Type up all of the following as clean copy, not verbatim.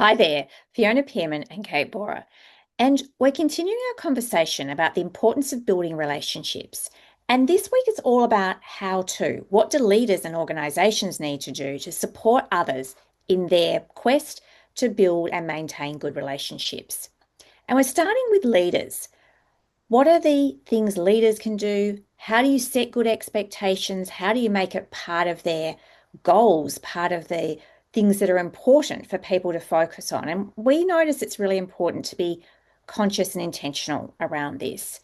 Hi there, Fiona Pearman and Kate Borer. And we're continuing our conversation about the importance of building relationships. And this week it's all about how to. What do leaders and organisations need to do to support others in their quest to build and maintain good relationships? And we're starting with leaders. What are the things leaders can do? How do you set good expectations? How do you make it part of their goals, part of the things that are important for people to focus on? And we notice it's really important to be conscious and intentional around this.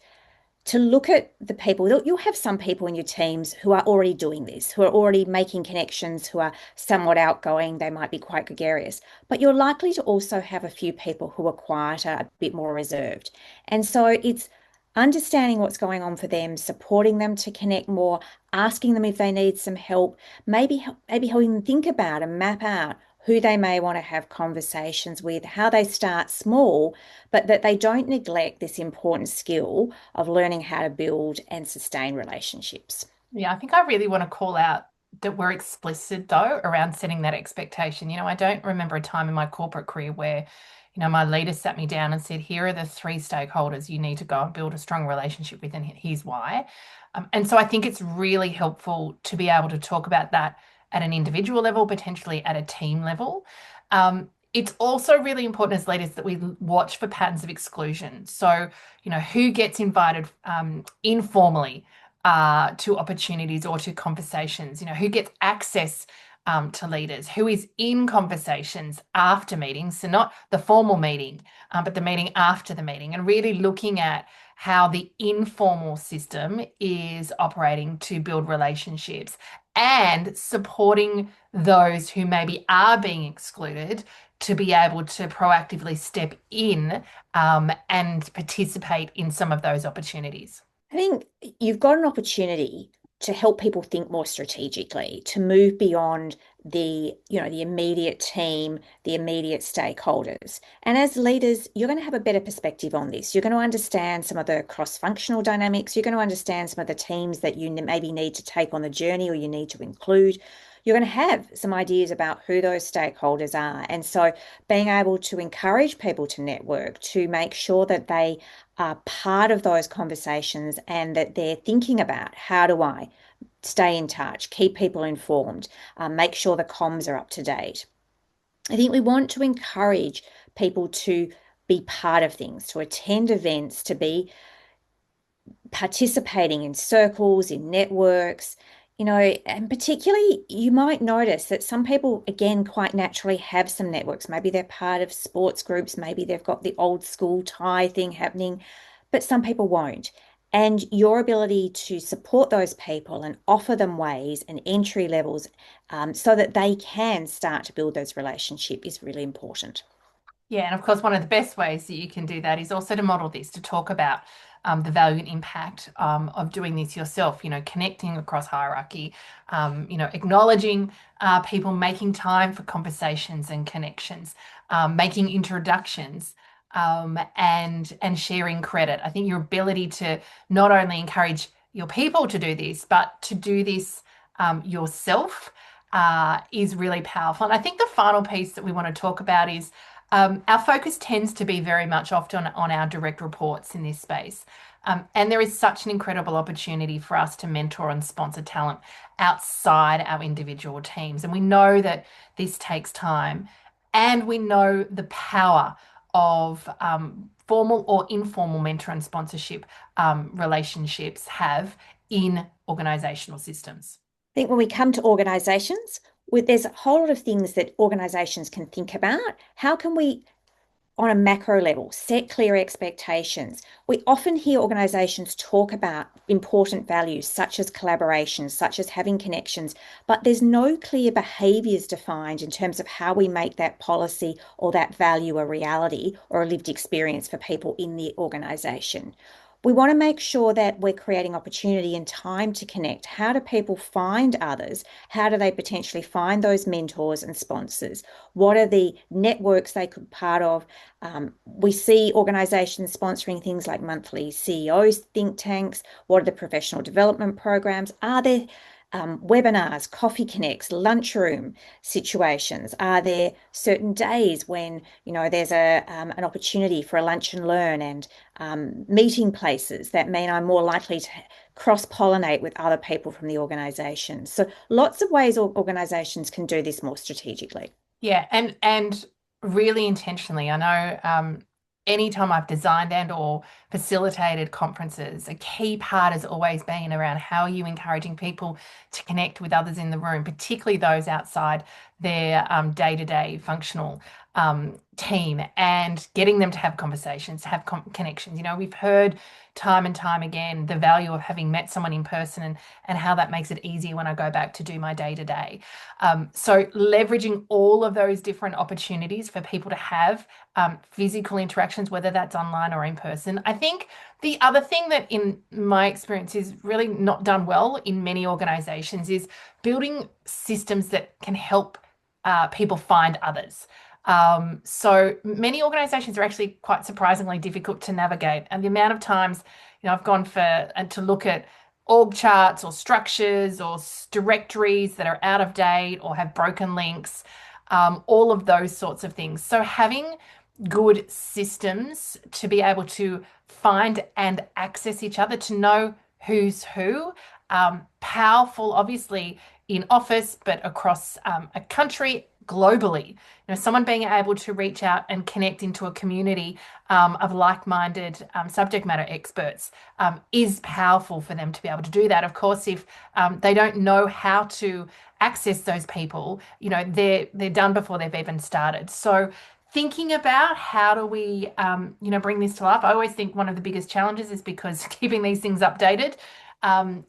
To look at the people, you'll have some people in your teams who are already doing this, who are already making connections, who are somewhat outgoing, they might be quite gregarious, but you're likely to also have a few people who are quieter, a bit more reserved. And so it's understanding what's going on for them, supporting them to connect more, asking them if they need some help, maybe helping them think about and map out who they may want to have conversations with, how they start small, but that they don't neglect this important skill of learning how to build and sustain relationships. Yeah, I think I really want to call out that we're explicit though around setting that expectation. I don't remember a time in my corporate career where, my leader sat me down and said, here are the three stakeholders you need to go and build a strong relationship with, and here's why. And so I think it's really helpful to be able to talk about that at an individual level, potentially at a team level. It's also really important as leaders that we watch for patterns of exclusion. So, who gets invited informally to opportunities or to conversations, who gets access to leaders, who is in conversations after meetings, so not the formal meeting, but the meeting after the meeting, and really looking at how the informal system is operating to build relationships and supporting those who maybe are being excluded to be able to proactively step in and participate in some of those opportunities. I think you've got an opportunity to help people think more strategically, to move beyond the immediate team, the immediate stakeholders. And as leaders, you're going to have a better perspective on this. You're going to understand some of the cross-functional dynamics. You're going to understand some of the teams that you maybe need to take on the journey or you need to include. You're going to have some ideas about who those stakeholders are. And so being able to encourage people to network, to make sure that they are part of those conversations and that they're thinking about how do I stay in touch, keep people informed, make sure the comms are up to date. I think we want to encourage people to be part of things, to attend events, to be participating in circles, in networks, and particularly you might notice that some people, again, quite naturally have some networks. Maybe they're part of sports groups, maybe they've got the old school tie thing happening, but some people won't. And your ability to support those people and offer them ways and entry levels so that they can start to build those relationships is really important. Yeah, and of course, one of the best ways that you can do that is also to model this, to talk about the value and impact of doing this yourself, connecting across hierarchy, acknowledging people, making time for conversations and connections, making introductions, and sharing credit. I think your ability to not only encourage your people to do this, but to do this yourself is really powerful. And I think the final piece that we want to talk about is our focus tends to be very much often on our direct reports in this space. And there is such an incredible opportunity for us to mentor and sponsor talent outside our individual teams. And we know that this takes time, and we know the power of formal or informal mentor and sponsorship relationships have in organizational systems. I think when we come to organizations, there's a whole lot of things that organizations can think about. How can we, on a macro level, set clear expectations? We often hear organizations talk about important values such as collaboration, such as having connections, but there's no clear behaviors defined in terms of how we make that policy or that value a reality or a lived experience for people in the organization. We want to make sure that we're creating opportunity and time to connect. How do people find others? How do they potentially find those mentors and sponsors? What are the networks they could be part of? We see organizations sponsoring things like monthly CEOs think tanks. What are the professional development programs? Are there webinars, coffee connects, lunchroom situations? Are there certain days when, there's an opportunity for a lunch and learn and meeting places that mean I'm more likely to cross-pollinate with other people from the organisation? So lots of ways organisations can do this more strategically. Yeah, and really intentionally. I know anytime I've designed and or facilitated conferences, a key part has always been around how are you encouraging people to connect with others in the room, particularly those outside their day-to-day functional team, and getting them to have conversations, to have connections. We've heard time and time again the value of having met someone in person and how that makes it easier when I go back to do my day-to-day. So leveraging all of those different opportunities for people to have physical interactions, whether that's online or in person. I think the other thing that in my experience is really not done well in many organizations is building systems that can help people find others. So many organizations are actually quite surprisingly difficult to navigate. And the amount of times, I've gone to look at org charts or structures or directories that are out of date or have broken links, all of those sorts of things. So having good systems to be able to find and access each other, to know who's who, powerful, obviously, in office, but across a country, globally. Someone being able to reach out and connect into a community of like-minded subject matter experts is powerful for them to be able to do that. Of course, if they don't know how to access those people, they're done before they've even started. So thinking about how do we, bring this to life. I always think one of the biggest challenges is because keeping these things updated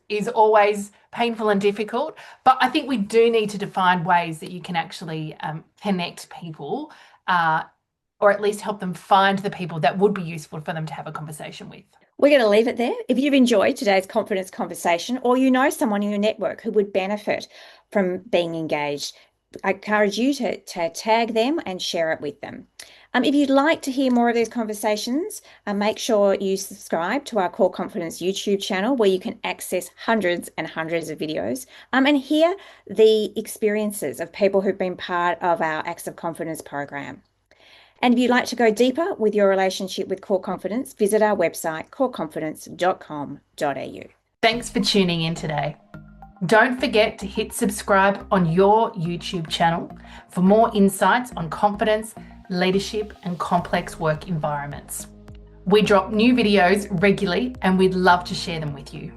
is always painful and difficult. But I think we do need to define ways that you can actually connect people or at least help them find the people that would be useful for them to have a conversation with. We're going to leave it there. If you've enjoyed today's confidence conversation, or you know someone in your network who would benefit from being engaged, I encourage you to tag them and share it with them. If you'd like to hear more of these conversations, make sure you subscribe to our Core Confidence YouTube channel, where you can access hundreds and hundreds of videos and hear the experiences of people who've been part of our Acts of Confidence program. And if you'd like to go deeper with your relationship with Core Confidence, visit our website, coreconfidence.com.au. Thanks for tuning in today. Don't forget to hit subscribe on your YouTube channel for more insights on confidence, leadership, and complex work environments. We drop new videos regularly and we'd love to share them with you.